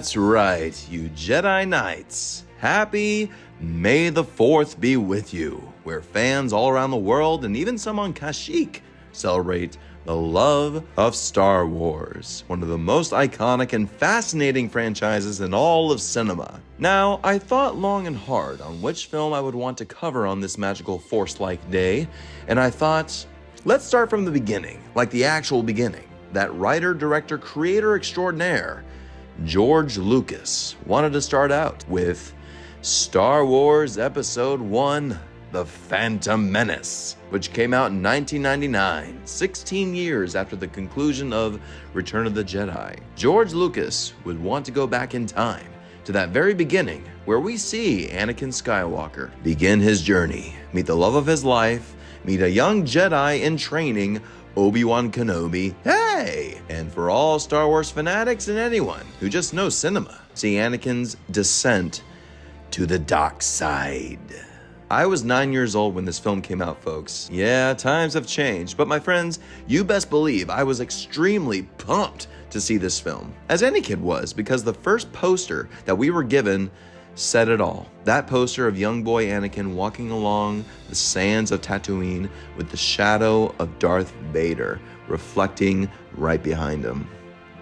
That's right, you Jedi Knights. Happy May the 4th be with you, where fans all around the world and even some on Kashyyyk celebrate the love of Star Wars, one of the most iconic and fascinating franchises in all of cinema. Now, I thought long and hard on which film I would want to cover on this magical Force-like day, and I thought, let's start from the beginning, like the actual beginning. That writer, director, creator extraordinaire, George Lucas, wanted to start out with Star Wars Episode 1, The Phantom Menace, which came out in 1999, 16 years after the conclusion of Return of the Jedi. George Lucas would want to go back in time to that very beginning where we see Anakin Skywalker begin his journey, meet the love of his life, meet a young Jedi in training, Obi-Wan Kenobi, hey! And for all Star Wars fanatics and anyone who just knows cinema, see Anakin's descent to the dark side. I was 9 years old when this film came out, folks. Yeah, times have changed, but my friends, you best believe I was extremely pumped to see this film, as any kid was, because the first poster that we were given said it all. That poster of young boy Anakin walking along the sands of Tatooine with the shadow of Darth Vader reflecting right behind him.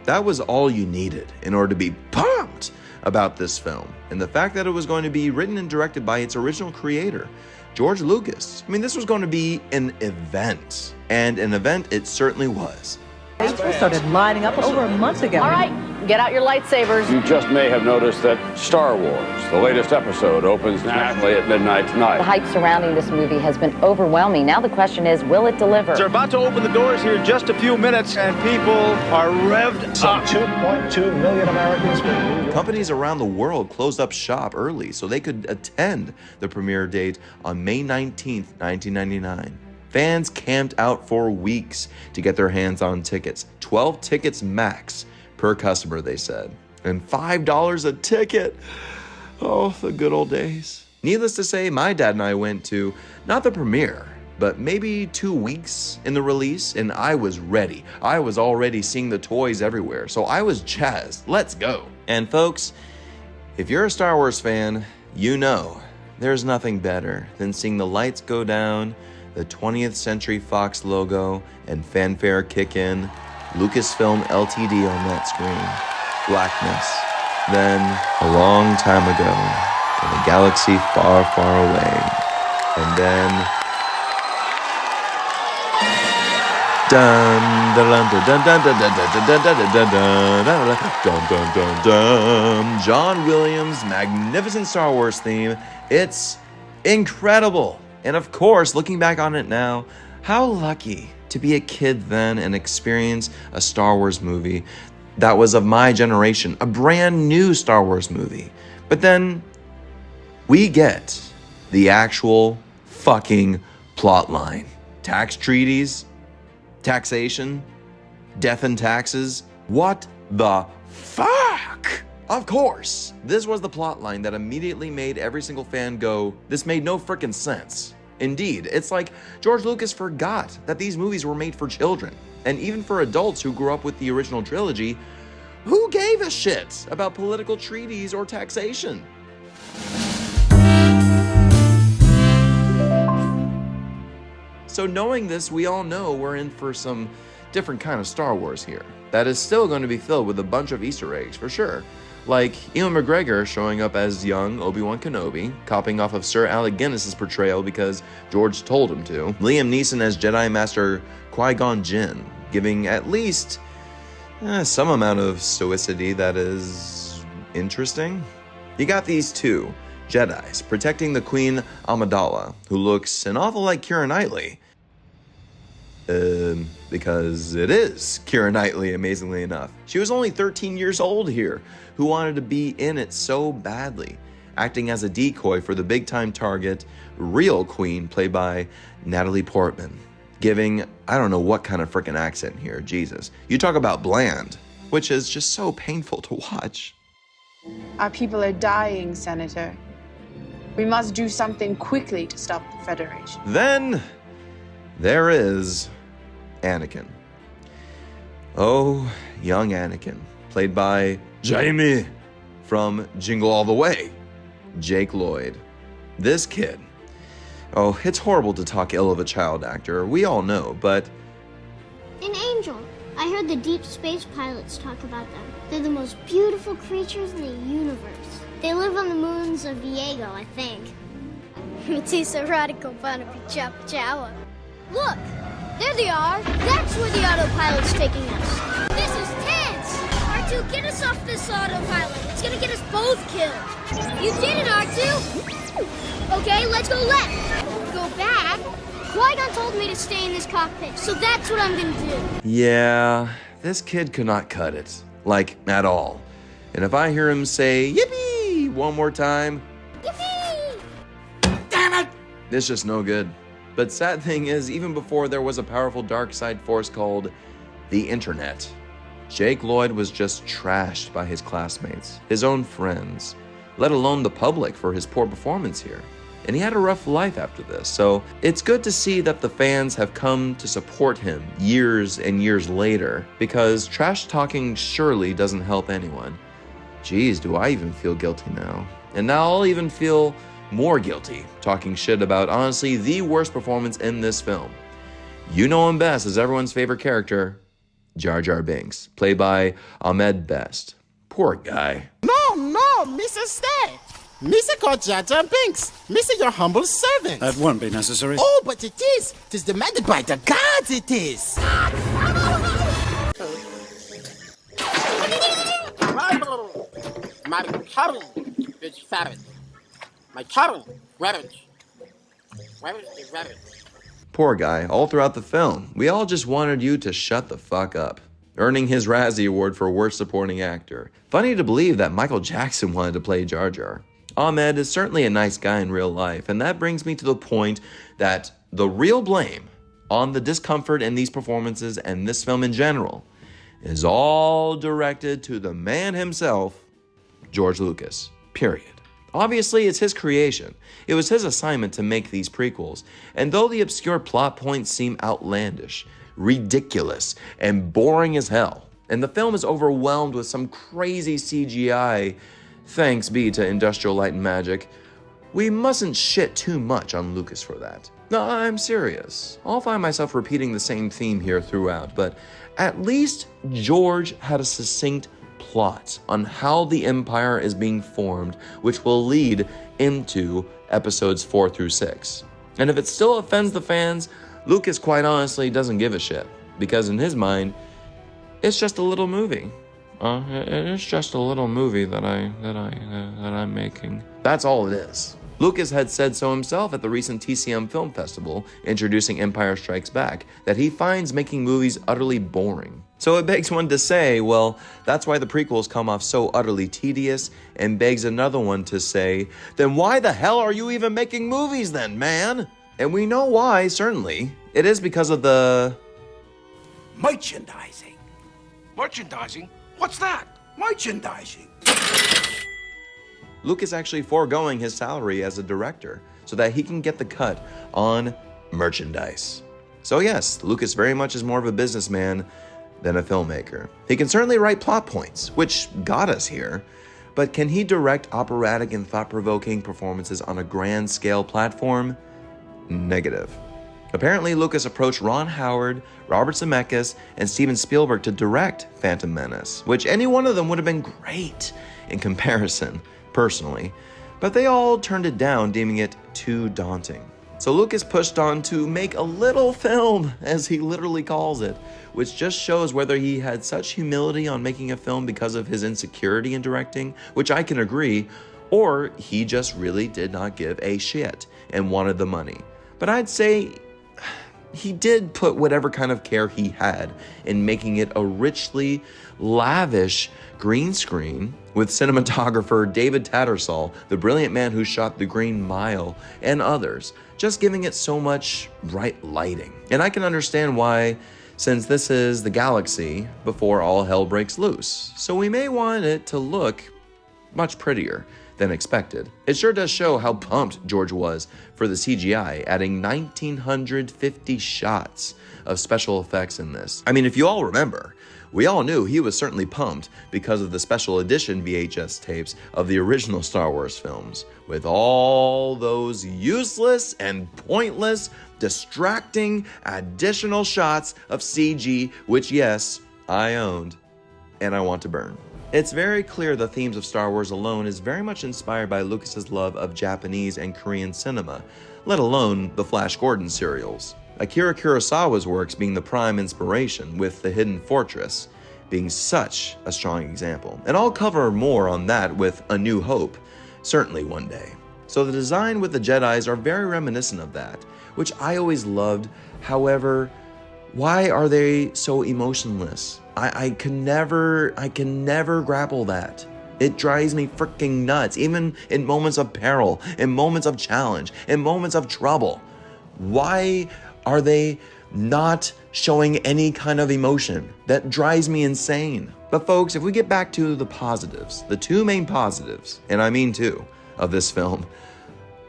That was all you needed in order to be pumped about this film. And the fact that it was going to be written and directed by its original creator, George Lucas. I mean, this was going to be an event, and an event it certainly was. We started lining up over a month ago. All right, get out your lightsabers. You just may have noticed that Star Wars, the latest episode, opens nationally at midnight tonight. The hype surrounding this movie has been overwhelming. Now the question is, will it deliver? They're about to open the doors here in just a few minutes, and people are revved Some up. 2.2 million Americans. Companies around the world closed up shop early so they could attend the premiere date on May 19th, 1999. Fans camped out for weeks to get their hands on tickets. 12 tickets max per customer, they said. And $5 a ticket. Oh, the good old days. Needless to say, my dad and I went to, not the premiere, but maybe 2 weeks in the release, and I was ready. I was already seeing the toys everywhere, so I was jazzed. Let's go. And folks, if you're a Star Wars fan, you know there's nothing better than seeing the lights go down, the 20th Century Fox logo and fanfare kick in, Lucasfilm LTD on that screen, blackness. Then, a long time ago, in a galaxy far, far away, and then, dun dun dun dun dun dun dun dun dun dun dun dun dun. John Williams' magnificent Star Wars theme. It's incredible. And of course, looking back on it now, how lucky to be a kid then and experience a Star Wars movie that was of my generation, a brand new Star Wars movie. But then we get the actual fucking plot line. Tax treaties, taxation, death and taxes. What the fuck? Of course, this was the plotline that immediately made every single fan go, this made no frickin' sense. Indeed, it's like George Lucas forgot that these movies were made for children. And even for adults who grew up with the original trilogy, who gave a shit about political treaties or taxation? So knowing this, we all know we're in for some different kind of Star Wars here. That is still going to be filled with a bunch of Easter eggs, for sure. Like Ewan McGregor showing up as young Obi-Wan Kenobi, copying off of Sir Alec Guinness's portrayal because George told him to. Liam Neeson as Jedi Master Qui-Gon Jinn, giving at least some amount of stoicity that is interesting. You got these two Jedis protecting the Queen Amidala, who looks an awful like Keira Knightley. Because it is Keira Knightley, amazingly enough. She was only 13 years old here, who wanted to be in it so badly, acting as a decoy for the big-time target, real queen, played by Natalie Portman, giving, I don't know what kind of freaking accent here, Jesus. You talk about bland, which is just so painful to watch. Our people are dying, Senator. We must do something quickly to stop the Federation. Then there is Anakin. Oh, young Anakin, played by Jamie from Jingle All the Way, Jake Lloyd. This kid. Oh, it's horrible to talk ill of a child actor, we all know, but... An angel. I heard the deep space pilots talk about them. They're the most beautiful creatures in the universe. They live on the moons of Viego, I think. It's a radical chow. Look! There they are! That's where the autopilot's taking us. This is tense! R2, get us off this autopilot. It's gonna get us both killed. You did it, R2! Okay, let's go left. Go back? Qui-Gon told me to stay in this cockpit, so that's what I'm gonna do. Yeah, this kid could not cut it. Like, at all. And if I hear him say, yippee, one more time, Yippee! damn it, it's just no good. But sad thing is, even before there was a powerful dark side force called the internet, Jake Lloyd was just trashed by his classmates, his own friends, let alone the public for his poor performance here. And he had a rough life after this, so it's good to see that the fans have come to support him years and years later, because trash talking surely doesn't help anyone. Geez, do I even feel guilty now? And now I'll even feel more guilty talking shit about honestly the worst performance in this film. You know him best as everyone's favorite character, Jar Jar Binks, played by Ahmed Best. Poor guy. No, Mr. Stay. Mr. called Jar Jar Binks. Mr. your humble servant. That won't be necessary. Oh, but it is. 'Tis demanded by the gods, it is. My curry is ferret. My curry, rabbit. Where is the rabbit? Poor guy, all throughout the film. We all just wanted you to shut the fuck up. Earning his Razzie Award for Worst Supporting Actor. Funny to believe that Michael Jackson wanted to play Jar Jar. Ahmed is certainly a nice guy in real life, and that brings me to the point that the real blame on the discomfort in these performances and this film in general is all directed to the man himself, George Lucas, period. Obviously, it's his creation. It was his assignment to make these prequels, and though the obscure plot points seem outlandish, ridiculous, and boring as hell, and the film is overwhelmed with some crazy CGI, thanks be to Industrial Light and Magic, we mustn't shit too much on Lucas for that. No, I'm serious. I'll find myself repeating the same theme here throughout, but at least George had a succinct plot on how the Empire is being formed, which will lead into episodes 4 through 6. And if it still offends the fans, Lucas quite honestly doesn't give a shit, because in his mind, it's just a little movie. It's just a little movie that I'm making. That's all it is. Lucas had said so himself at the recent TCM Film Festival, introducing Empire Strikes Back, that he finds making movies utterly boring. So it begs one to say, well, that's why the prequels come off so utterly tedious, and begs another one to say, then why the hell are you even making movies then, man? And we know why, certainly. It is because of the... merchandising. Merchandising? What's that? Merchandising. Lucas actually foregoing his salary as a director so that he can get the cut on merchandise. So yes, Lucas very much is more of a businessman than a filmmaker. He can certainly write plot points, which got us here, but can he direct operatic and thought-provoking performances on a grand scale platform? Negative. Apparently, Lucas approached Ron Howard, Robert Zemeckis, and Steven Spielberg to direct Phantom Menace, which any one of them would have been great in comparison, personally, but they all turned it down, deeming it too daunting. So Lucas pushed on to make a little film, as he literally calls it, which just shows whether he had such humility on making a film because of his insecurity in directing, which I can agree, or he just really did not give a shit and wanted the money. But I'd say he did put whatever kind of care he had in making it a richly lavish green screen with cinematographer David Tattersall, the brilliant man who shot The Green Mile, and others, just giving it so much right lighting. And I can understand why, since this is the galaxy before all hell breaks loose, so we may want it to look much prettier than expected. It sure does show how pumped George was for the CGI, adding 1,950 shots of special effects in this. I mean, if you all remember, we all knew he was certainly pumped because of the special edition VHS tapes of the original Star Wars films, with all those useless and pointless, distracting additional shots of CG, which yes, I owned, and I want to burn. It's very clear the themes of Star Wars alone is very much inspired by Lucas's love of Japanese and Korean cinema, let alone the Flash Gordon serials. Akira Kurosawa's works being the prime inspiration, with The Hidden Fortress being such a strong example. And I'll cover more on that with A New Hope, certainly one day. So the design with the Jedis are very reminiscent of that, which I always loved. However, why are they so emotionless? I can never grapple that. It drives me freaking nuts, even in moments of peril, in moments of challenge, in moments of trouble. Why are they not showing any kind of emotion? That drives me insane. But folks, if we get back to the positives, the two main positives, and I mean two, of this film,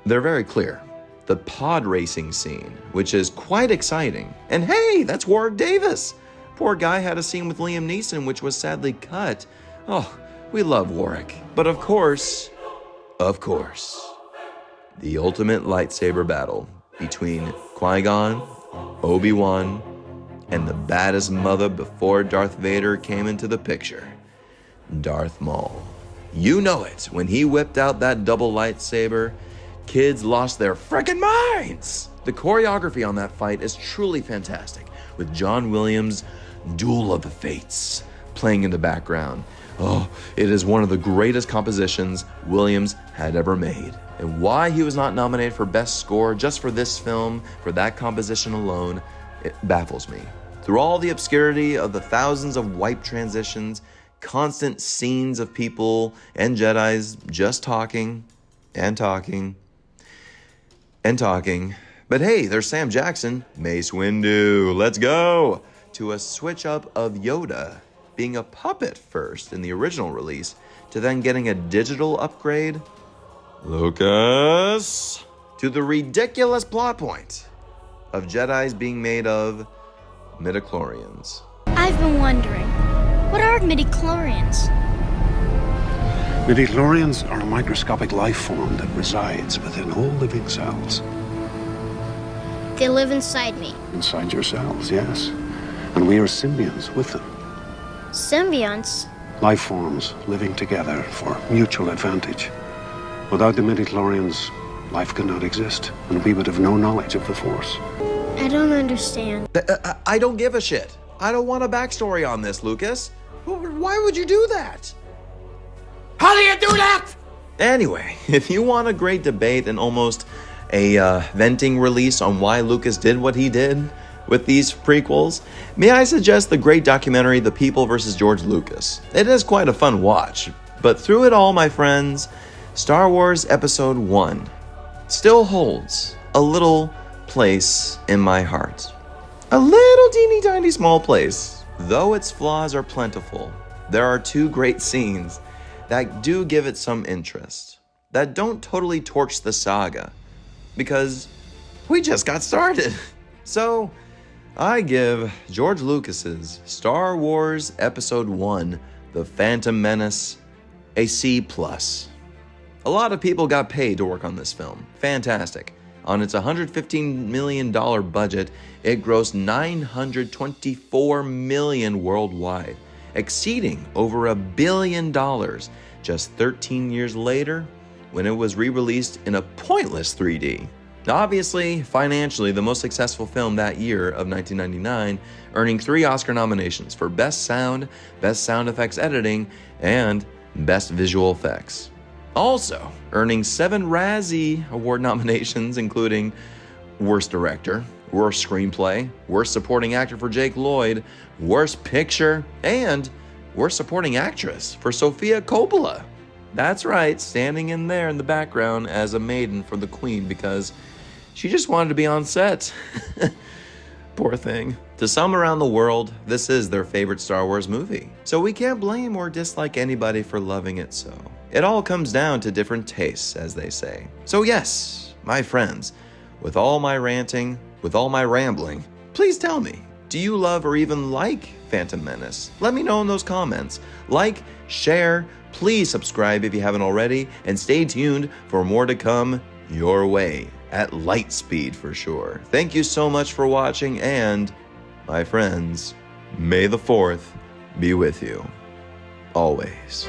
they're very clear. The pod racing scene, which is quite exciting. And hey, that's Warwick Davis. Poor guy had a scene with Liam Neeson, which was sadly cut. Oh, we love Warwick. But of course, the ultimate lightsaber battle between Qui-Gon, Obi-Wan, and the baddest mother before Darth Vader came into the picture, Darth Maul. You know it, when he whipped out that double lightsaber, kids lost their frickin' minds! The choreography on that fight is truly fantastic, with John Williams' Duel of the Fates playing in the background. Oh, it is one of the greatest compositions Williams had ever made. And why he was not nominated for Best Score just for this film, for that composition alone, it baffles me. Through all the obscurity of the thousands of wipe transitions, constant scenes of people and Jedis just talking and talking and talking. But hey, there's Sam Jackson, Mace Windu, let's go! To a switch up of Yoda being a puppet first in the original release, to then getting a digital upgrade. Lucas! To the ridiculous plot point of Jedis being made of midichlorians. I've been wondering, what are midichlorians? Midichlorians are a microscopic life form that resides within all living cells. They live inside me. Inside your cells, yes. And we are symbionts with them. Symbionts? Life forms living together for mutual advantage. Without the midichlorians, life could not exist, and we would have no knowledge of the Force. I don't understand. I don't give a shit. I don't want a backstory on this, Lucas. Why would you do that? How do you do that? Anyway, if you want a great debate and almost a venting release on why Lucas did what he did with these prequels, may I suggest the great documentary The People vs. George Lucas. It is quite a fun watch, but through it all, my friends, Star Wars Episode 1 still holds a little place in my heart. A little teeny tiny small place. Though its flaws are plentiful, there are two great scenes that do give it some interest, that don't totally torch the saga, because we just got started. So, I give George Lucas's Star Wars Episode 1, The Phantom Menace, a C+. A lot of people got paid to work on this film. Fantastic. On its $115 million budget, it grossed $924 million worldwide, exceeding over $1 billion just 13 years later when it was re-released in a pointless 3D. Obviously, financially, the most successful film that year of 1999, earning 3 Oscar nominations for Best Sound, Best Sound Effects Editing, and Best Visual Effects. Also, earning 7 Razzie Award nominations, including Worst Director, Worst Screenplay, Worst Supporting Actor for Jake Lloyd, Worst Picture, and Worst Supporting Actress for Sofia Coppola. That's right, standing in there in the background as a maiden for the Queen because she just wanted to be on set. Poor thing. To some around the world, this is their favorite Star Wars movie. So we can't blame or dislike anybody for loving it so. It all comes down to different tastes, as they say. So yes, my friends, with all my ranting, with all my rambling, please tell me, do you love or even like Phantom Menace? Let me know in those comments. Like, share, please subscribe if you haven't already, and stay tuned for more to come your way, at light speed for sure. Thank you so much for watching, and, my friends, may the 4th be with you. Always.